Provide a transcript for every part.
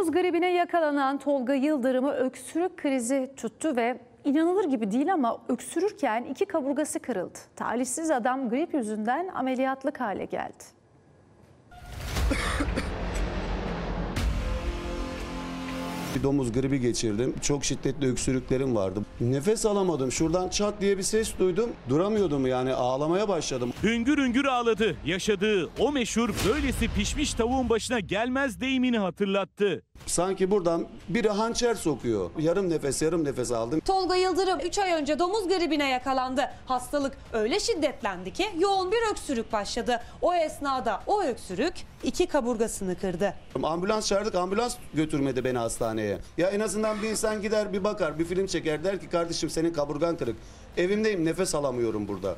Domuz gribine yakalanan Tolga Yıldırım'ı öksürük krizi tuttu ve inanılır gibi değil ama öksürürken iki kaburgası kırıldı. Talihsiz adam grip yüzünden ameliyatlık hale geldi. Bir domuz gribi geçirdim. Çok şiddetli öksürüklerim vardı. Nefes alamadım. Şuradan çat diye bir ses duydum. Duramıyordum yani, ağlamaya başladım. Hüngür hüngür ağladı. Yaşadığı o meşhur böylesi pişmiş tavuğun başına gelmez deyimini hatırlattı. Sanki buradan biri hançer sokuyor. Yarım nefes aldım. Tolga Yıldırım 3 ay önce domuz gribine yakalandı. Hastalık öyle şiddetlendi ki yoğun bir öksürük başladı. O esnada o öksürük iki kaburgasını kırdı. Ambulans çağırdık. Ambulans götürmedi beni hastaneye. Ya en azından bir insan gider, bir bakar, bir film çeker, der ki kardeşim senin kaburgan kırık. Evimdeyim, nefes alamıyorum burada.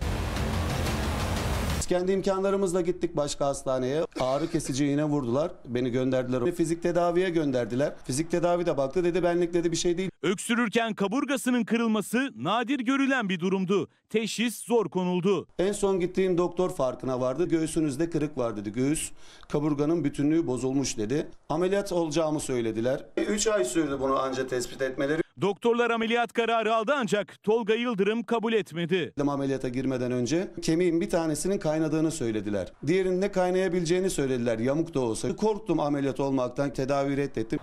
Biz kendi imkanlarımızla gittik başka hastaneye. Ağrı kesici iğne vurdular. Beni gönderdiler. Fizik tedaviye gönderdiler. Fizik tedavi de baktı, dedi benlik dedi bir şey değil. Öksürürken kaburgasının kırılması nadir görülen bir durumdu. Teşhis zor konuldu. En son gittiğim doktor farkına vardı. Göğsünüzde kırık var dedi. Göğüs kaburganın bütünlüğü bozulmuş dedi. Ameliyat olacağımı söylediler. 3 ay sürdü bunu anca tespit etmeleri. Doktorlar ameliyat kararı aldı ancak Tolga Yıldırım kabul etmedi. Ameliyata girmeden önce kemiğin bir tanesinin kaynadığını söylediler. Diğerinin de kaynayabileceğini söylediler, yamuk da olsa. Korktum ameliyat olmaktan, tedavi reddettim.